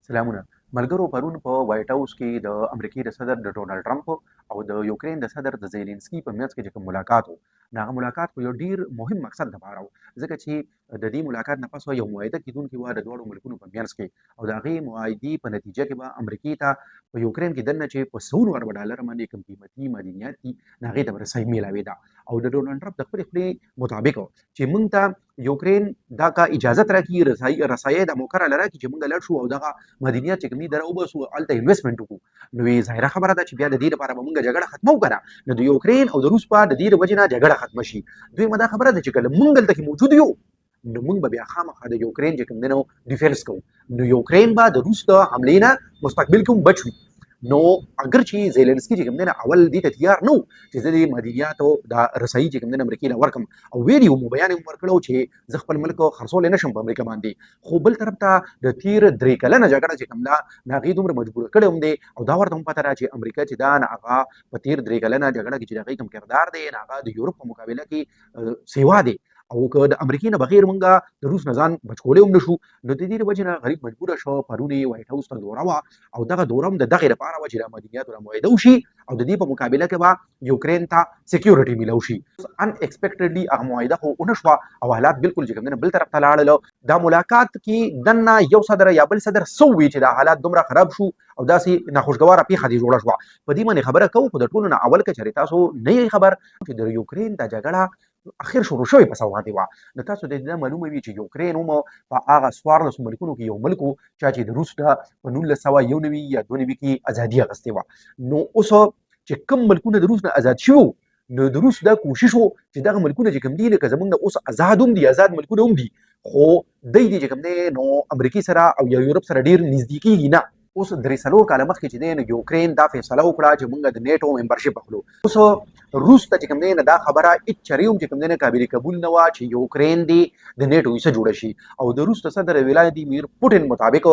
سلامونه. ملګرو پرون په وایټ هاوس کې د امریکای د صدر د ډونالډ ټرمپ او د یوکرین د صدر د زیلنسکي په منځ کې چې کوم ملاقات و، نو هغه ملاقات په یو ډیر مهم مقصد لپاره و، ځکه چې د دې ملاقات نه پس یو معاهده کېدونکې وه د دواړو ملکونو په منځ کې، او د هغې معاهدې په نتیجه کې به امریکې ته په یوکرین کې دننه چې په سلونو اربه ډالر باندې کوم قیمتي معدنیات دي، نو هغې ته به رسۍ میلاوېده. او د ډونالډ ټرمپ د خپلې خولې مطابق چې موږ ته یوکرین دا کا اجازت راکړي رسایي د موقره لره چې موږ لاړ شو او دغه مدنیات چې کوم دي دره وباسو هلته انویسټمنټ وکړو، نو ظاهره خبره ده چې بیا د دې لپاره به موږ جګړه ختمو که نه، نو د یوکرین او د روس په د دې د وجې نه جګړه ختمه شي. دویمه دا خبره ده چې کله موږ هلته کې موجود یو، نو موږ به بیا خامخا د یوکرین چې کوم دی نو ډیفینس کوو، نو یوکرین به د روس د حملې نه مستقبل کې هم بچ وي. نو اگر چې زیلنسکي چې کوم دی اول دې ته تیار نه و چې زه د مدنیاتو د رسایي چې کوم دی امریکې له ورکړم، او ویلي مو بیان یې هم ورکړی چې زه خپل ملک خرڅولی نه شم په امریکا باندې، خو بل طرف ته د تیر 3 کلنه جګړه چې کوم ده نو هغې دومره مجبوره کړی هم دی، او دا ورته هم پته ده چې امریکا چې ده نو هغه په تیر 3 کلنه جګړه کې چې د هغې کوم کردار دی نو هغه د یورپ په مقابله کې سیوا دی، او که د امریکې نه بغیر موږ د روس نه ځان بچ کولی هم نه شو، نو د دې د وجې نه غریب مجبوره شو پرون یې وایټ هاوس ته دوره وه، او دغه دوره هم د دغې لپاره وه چې د مدنیاتو را معاهده وشي او د دې په مقابله کې به یوکرین ته سکیورټي میلاو شي. ان ایکسپیکټډلی هغه معاهده خو ونه شوه او حالات بالکل چې کوم دی بل طرف ته لاړل. دا ملاقات کې دننه یو صدر یا بل صدر څه ووایي چې دا حالات دومره خراب شو او داسې ناخوشګواره پیښه دې جوړه شوه، په دې باندې خبره کوو، خو د ټولو نه اول که چېرې تاسو نه یې خبر چې د یوکرین دا جګړه اخر شروع شوې په څه باندې وه، نو تاسو د دې معلومه وي چې یوکرین هم په هغه 14 ملکونو کې یو ملک و چا چې د روس نه په 1991 یا 92 کې ازادي اخیستې وه. نو اوس چې کوم ملکونه د روس نه آزاد شوي وو، نو د روس دا کوشش و چې دغه ملکونه چې کوم دي لکه زموږ نه اوس آزاد هم دي، آزاد ملکونه هم دي، خو دی دې چې کوم دی نو امریکې سره او یا یورپ سره ډېر نږدې کېږي نه. اوس 3 کاله مخکې چې دی نو یوکرین دا فیصله وکړه چې موږ د نیټو ممبرشپ اخلو. اوس روس ته چې کوم دی نو دا خبره هېڅ چرې هم چې کوم دی نو قابل قبول نه وه چې یوکرین دې د نیټو حصه جوړه شي، او د روس د صدر ولادیمیر پوټین مطابق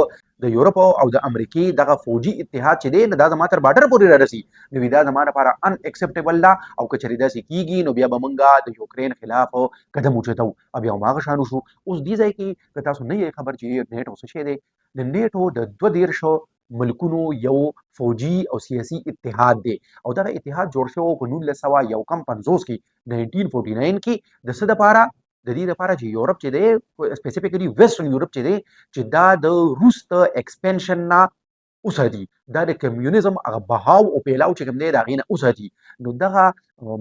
د یورپ او د امریکې دغه فوجي اتحاد چې دی نو دا زما تر بارډر پورې رارسي، نو دا زما لپاره ان اکسپټیبل ده، او که چېرې داسې کېږي نو بیا به موږ د یوکرین خلاف قدم اوچتو او بیا هماغه شان وشو. اوس دې ځای کې که تاسو نه یې خبر چې نیټو څه شی دی، د نیټو د 32 ملکونو یو فوجي او سیاسي اتحاد دی، او دغه اتحاد جوړ شوی په 1951 کې 1949 کې د څه دپاره، د دې لپاره چې یورپ چې دی سپیسیفیکلی ویسټرن یورپ چې دی چې دا د روس د ایکسپینشن نه وساتي، دا د کمیونیزم هغه بهاو او پیلاو چې کوم دی د هغې نه وساتي. نو دغه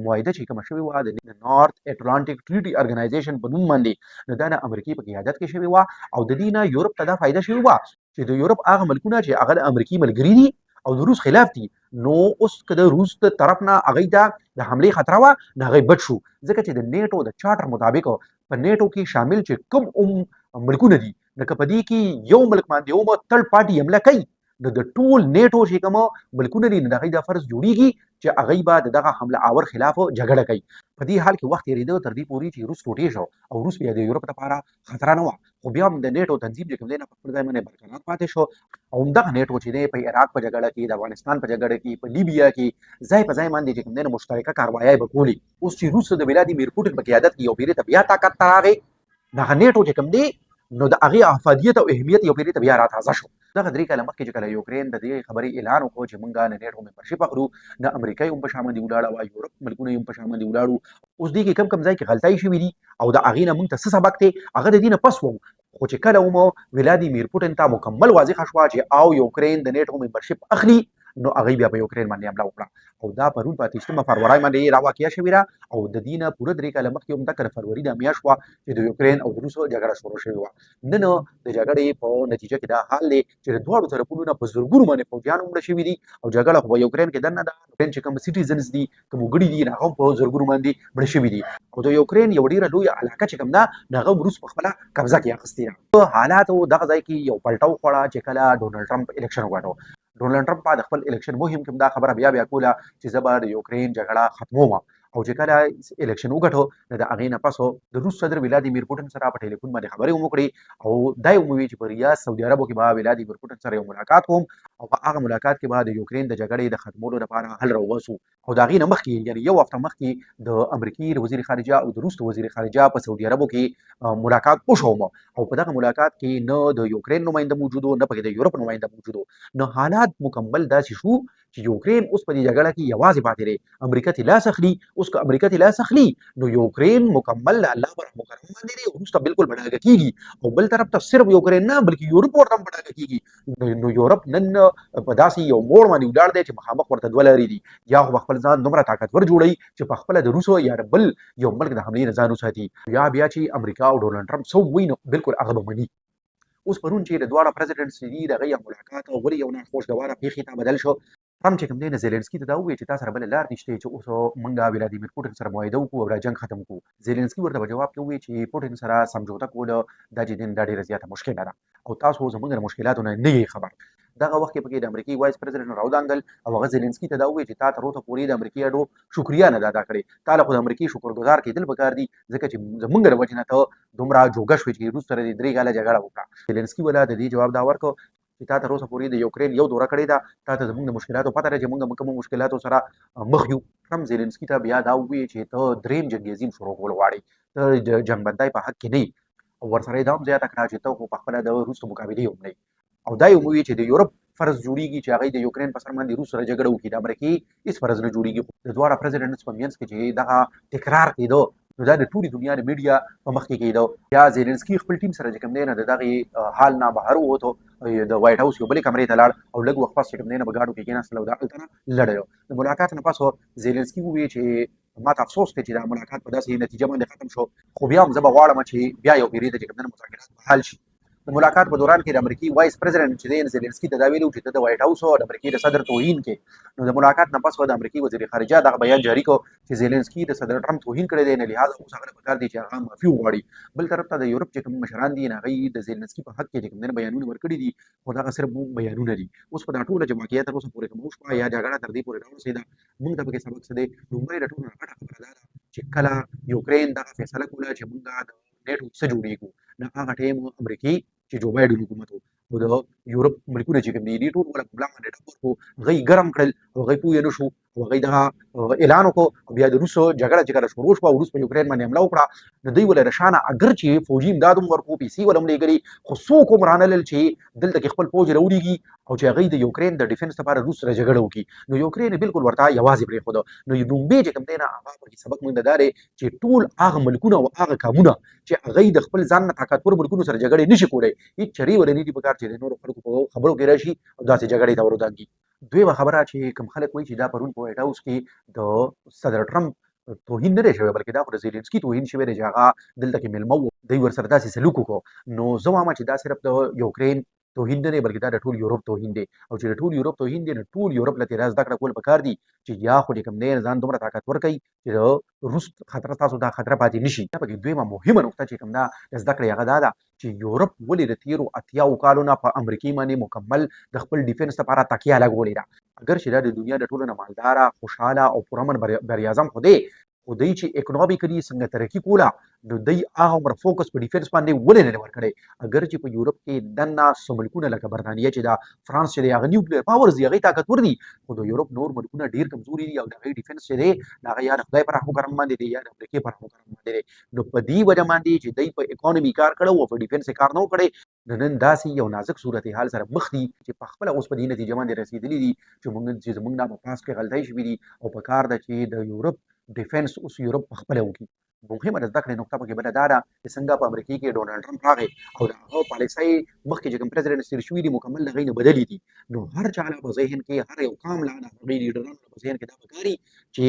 معاهده چې کومه شوې وه د نارت اټلانټیک ټریټي ارګنایزیشن په نوم باندې، نو دا د امریکې په قیادت کې شوې وه، او د دې نه یورپ ته دا فایده شوې وه چې د یورپ هغه ملکونه چې هغه د امریکې ملګري دي او د روس خلاف دي، نو اوس که د روس د طرف نه هغوی ته د حملې خطره وه نو هغوی بچ شو، ځکه چې د نیټو د چارټر مطابق په نیټو کې شامل چې کوم ملکونه دي، نو که په دې کې یو ملک باندې هم تھرډ پارټي حمله کوي، نو د ټول نیټو چې کوم ملکونه دي نو د هغوی دا فرض جوړیږي چې هغوی به د دغه حمله آور خلاف جګړه کوي. په دې حال کې وخت تېرېده تر دې پورې چې روس ټوټې شو او روس بیا د یورپ لپاره خطره نه وه، خو بیا هم د نیټو تنظیم چې کوم دی نه په خپل ځای باندې برقرار پاتې شو، او همدغه نیټو چې دی په عراق په جګړه کې، د افغانستان په جګړه کې، په لیبیا کې ځای په ځای باندې چې کوم دی نه مشترکه کاروایۍ به کولې. اوس چې روس د ولادیمیر پوټین په قیادت کې یو پیرې ته بیا طاقت ته راغی، دغه نیټو چې کوم دی نو د هغې افادیت او اهمیت یو پیرې ته بیا راتازه شو. دغه 3 کاله مخکې چې کله یوکرین د دې خبرې اعلان وکړو چې موږ د نیټو ممبرشپ اخلو، نه امریکا یې هم په شا باندې ولاړه وه، یورپ ملکونه یې هم په شا باندې ولاړ وو. اوس دې کې کم ځای کې غلطۍ شوي دي او د هغې نه موږ ته څه سبق دی هغه د دې نه پس وو، خو چې کله مو ولادیمیر پوټین ته مکمل واضحه شوه چې او یوکرین د نیټو ممبرشپ اخلي، نو هغوی بیا په یوکرین باندې حمله وکړه، او دا پرون په 28 فروری باندې راواقع شوې ده، او د دې نه پوره 3 کاله مخکې همدغه د فروری دا میاشت وه چې د یوکرین او د روس جګړه شروع شوې وه. نن د جګړې په نتیجه کې دا حال دی چې د دواړو طرفونو نه په زرګونو باندې پوځیان مړه شوي دي، او جګړه خو په یوکرین کې دننه ده، یوکرین چې کوم سیټیزنز دي کوم وګړي دي نو هغه هم په زرګونو باندې مړه شوي دي، او د یوکرین یو ډېره لویه علاقه چې کوم ده نو هغه روس په خپله قبضه کې اخیستې ده. حالاتو دغه ځای کې یو پلټه وخوړه چې کله ډونالډ ټرمپ الیکشن وګاټو. ډونالډ ټرمپ د خپل الیکشن مهم کې دا خبره بیا کوله چې زه به د یوکرین جګړه ختموم، او چې کله الیکشن وګټو نو د هغې نه پس د روس صدر ولادیمیر پوټین سره په ټلیفون باندې خبرې هم وکړې، او دا یې هم وویل چې په ریاض سعودي عربو کې به ولادیمیر پوټین سره یو ملاقات کوم او په هغه ملاقات کې به د یوکرین د جګړې د ختمولو لپاره حل راوباسو او د هغې نه مخکې یعنې یو هفته مخکې د امریکې وزیر خارجه او د روس وزیر خارجه په سعودي عربو کې ملاقات وشوم او په دغه ملاقات کې نه د یوکرین نماینده موجود و نه پکې د یورپ نماینده موجود و نو حالات مکمل داسې شو چې یوکرین اوس په دې جګړه کې یوازې پاتې دی امریکا ترې لاس اخلي اوس که امریکا ترې لاس اخلي نو یوکرین مکمل د الله په رحم و کرم باندې دی وروسته بالکل بډاګه کېږي او بل طرف ته صرف یوکرین نه بلکې یورپ ورته هم بډاګه کېږي نو یورپ نن په داسې یو موړ باندې ولاړ دی چې مخامخ ورته دوه لارې دي یا خو خپل ځان دومره طاقتور جوړوي چې په خپله د روسو یا بل یو ملک د حملې نه ځان وساتي یا بیا چې امریکا او ډونالډ ټرمپ څه ووایي نو بالکل هغه به مني اوس پرون چې د دواړه پرزیډنټس دي د هغې ملاقات ولې یو ناخوشګواره پېښې ته بدل شو ټرمپ چې کوم دی نه زیلنسکي ته دا وویل چې تا سره بله لار نشته چې اوس موږ ولادیمیر پوټین سره معاهده وکړو او دا جنګ ختم کړو زیلنسکي ورته په جواب کې وویل چې پوټین سره سمجوته کول دا چې دا ډېره زیاته مشکله ده او تاسو زموږ د مشکلاتو نه نه یې خبر دغه وخت کې پکې د امریکای وایس پرزیډنټ راودانګل او هغه زیلنسکي ته دا وویل چې تا تر اوسه پورې د امریکای اډو شکریا نه ده ادا کړې تا له خو د امریکای شکرګزار کېدل پکار دي ځکه چې زموږ د وجې نه ته دومره جوګه شوې چې روس سره دې 3 کاله جګړه وکړه زیلنسکي ولا د دې جواب دا ورکړ چې تا تر اوسه پورې د یوکرین یو دوره کړې ده تا ته زموږ د مشکلاتو پته ده چې موږ کومو مشکلاتو سره مخ یو ټرمپ زیلنسکي ته بیا دا وویل چې ته درېیم جنګ عظیم شروع کول غواړې ته د جنګبندۍ په حق کې نه یې او ورسره یې دا هم زیاته کړه چې ته خو پخپله د روس د مقابلې هم نه او دا یې وویل چې د یورپ فرض جوړیږي چې هغه د یوکرین په سر باندې روس سره جګړه وکړي د امریکې هېڅ فرض نه جوړیږي د دواړه پرزیډنټس په منځ کې چې دغه تکرار کېده نو دا د ټولې دنیا د میډیا په مخ کې کېده یا زیلنسکي خپل ټیم سره چې کوم دی نه د دغې حال نه بهر ووتو د وایټ هاوس یو بلې کمرې ته لاړ او لږ وخت پس چې کوم دی نه په ګاډو کې کېناستل او د هلته نه لړی د ملاقات نه پس زیلنسکي وویل چې ما ته افسوس دی چې دا ملاقات په داسې نتیجه باندې ختم شو خو بیا هم زه به غواړم چې بیا یو پیرې ته چې کوم دی مذاکرات په حل شي د ملاقات په دوران کې د امریکای وایس پرزیډنټ چې دی زیلنسکي ته دا ویلي و چې ته د وایټ هاوس او د امریکای د صدر توهین کې نو د ملاقات نه پس د امریکای وزیر خارجه دغه بیان جاری کړ چې زیلنسکي د صدر ټرمپ توهین کړی دی نه لحاظ اوس هغه پکار دی چې هغه معافي وغواړي بل طرف ته د یورپ چې کوم مشران دي هغوی د زیلنسکي په حق کې چې کوم بیانونه ورکړي دي خو دغه صرف بیانونه دي اوس په دا ټوله چې واقعیت تر اوسه پورې کوم وشوه یا جګړه تر دې پورې راورسېده موږ ته پکې سبق څه دی لومړی د ټولو نه غټه خبره دا ده چې کله یوکرین دغه فیصله کوله چې موږ د نیټو څه جوړېږو نو هغه ټایم امریکې چې جو بایډن حکومت او د یورپ ملکونه چې کوم دي دې ټول ولا په بلا باندې ټکر کړو هغوی ګرم کړل او هغوی پوه نه شو او هغوی دغه اعلان وکړو بیا د روس جګړه چې کله شروع شوه او روس په یوکرین باندې حمله وکړه نو دوی ولا د شانه اگر چې فوجي امداد هم ورکړو پیسې ولا هم لېږلي خو څوک هم رانلل چې دلته کې خپل فوج راولېږي او چې هغوی د یوکرین د ډیفنس لپاره روس سره جګړه وکړي نو یوکرین بالکل ورته یوازې پرېښوده نو لومړی چې کوم دی نه هغه پکې سبق موږ ته دا دی چې ټول هغه ملکونه او هغه قومونه چې هغوی د خپل ځان نه طاقتور ملکونو سره جګړې نشي کولی هېڅ چرې ولا نه دي پکار چې د نورو خلکو په خبرو کې راشي او داسې جګړې ته ور ودانګي دویمه خبره چې کوم خلک وایي چې دا پرون په وایټ هاوس کې د صدر ټرمپ توهین نه دی شوی بلکې دا خو د زیلنسکي توهین شوی دی چې هغه دلته کې میلمه و دوی ورسره داسې سلوک وکړو نو زه وایم چې دا صرف د یوکرین توهین نه دی بلکې دا د ټول یورپ توهین دی او چې د ټول یورپ توهین دی نو ټول یورپ له تېره زده کړه کول پکار دي چې یا خو چې کوم دی ځان دومره طاقتور کوي چې د روس خطره تاسو دا خطره پاتې نه شي دا پکې دویمه مهمه نقطه چې کوم دا زده کړې هغه دا ده چې یورپ ولې د تېرو اتیاوو کالو نه په امریکې باندې مکمل د خپل ډیفنس لپاره تکیه لګولې ده اگر چې دا د دنیا د ټولو نه مالداره خوشحاله او پرامن بریاعظم خو دی خو دوی چې اکنومیکلي څنګه ترقي کوله نو دوی هغه عمر فوکس په ډیفنس باندې ولې نه دی ورکړی اگر چې په یورپ کې دننه څو ملکونه لکه برطانیه چې د فرانس چې دی هغه نیوکلیر پاورز دي هغوی طاقتور دي خو د یورپ نور ملکونه ډېر کمزوري دي او د هغوی ډیفنس چې دی د هغه یا د خدای په رحم و کرم باندې دی یا د امریکې په رحم و کرم باندې دی نو په دې وجه باندې چې دوی په اکانومي کار کړی او په ډیفنس یې کار نه و کړی نو نن داسې یو نازک صورتحال سره مخ دي چې پخپله اوس په دې نتیجه باندې رسېدلي دي چې زموږ نه په پاس کې غلطۍ شوي دي او په کار ده چې د یورپ ډیفنس اوس یورپ پخپله وکړي مهمه د زده کړې نقطه پکې بله دا ده چې څنګه په امریکې کې ډونالډ ټرمپ راغی او د هغه پالیسۍ مخکې چې کوم پرزیډنټ تېر شوي دي مکمل د هغوی نه بدلې دي نو هر چا له په ذهن کې هر یو قام لا د هغوی لیډرانو په ذهن کې دا پکاري چې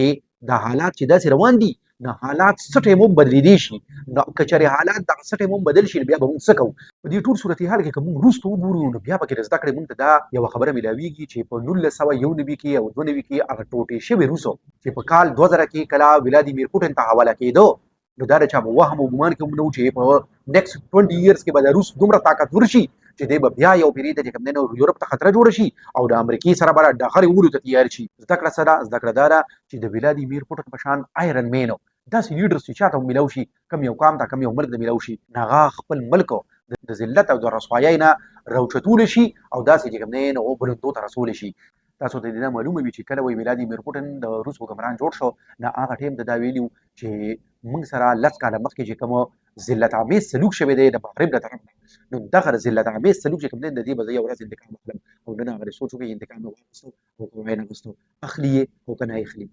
دا حالات چې داسې روان دي نو حالات څه ټایم هم بدلېدی شي نو که چېرې حالات دغه څه ټایم هم بدل شي بیا به موږ څه کوو په دې ټول صورتحال کې که موږ وروسته وګورو نو بیا پکې د زده کړې موږ ته دا یوه خبره میلاویږي چې په 1991 کې او 92 کې هغه ټوټې شوي روسو چې په کال 2000 کې کله ولادیمیر پوټین ته حواله کېدو نو دا د چا په وهم او ګمان کې هم نه و چې په نیکسټ 20 ایرز کې به د روس دومره طاقتور شي چې دی به بیا یو پیرې ته چې کوم دی نو یورپ ته خطره جوړه شي او د امریکې سره به ډغرې وړو ته تیار شي زده کړه څه ده زده کړه دا ده چې د ولادیمیر پوټین په شان آیرن مین داسې لیډرس چې چاته هم میلاو شي کم یو قام ته کم یو ملک ته میلاو شي نو هغه خپل ملک د ذلت او د رسوایۍ نه راوچتولی شي او داسې چې کوم دی نو بلندو ته رسولی شي. تاسو ته د دې معلومه وي چې کله ولادیمیر پوټین د روس حکمران جوړ شو نو هغه ټیم ته دا ویلي وو چې موږ سره 10 کاله مخکې چې کوم ذلت آمیز سلوک شوی دی د مغرب له طرف نه، نو دغه ذلت آمیز سلوک چې کوم دی د دې به زه یو ورځ انتقام اخلم او نن هغه سوچ وکړئ انتقام مې واخیستو او که ویې نه اخیستو، اخلي یې او که نه اخلي.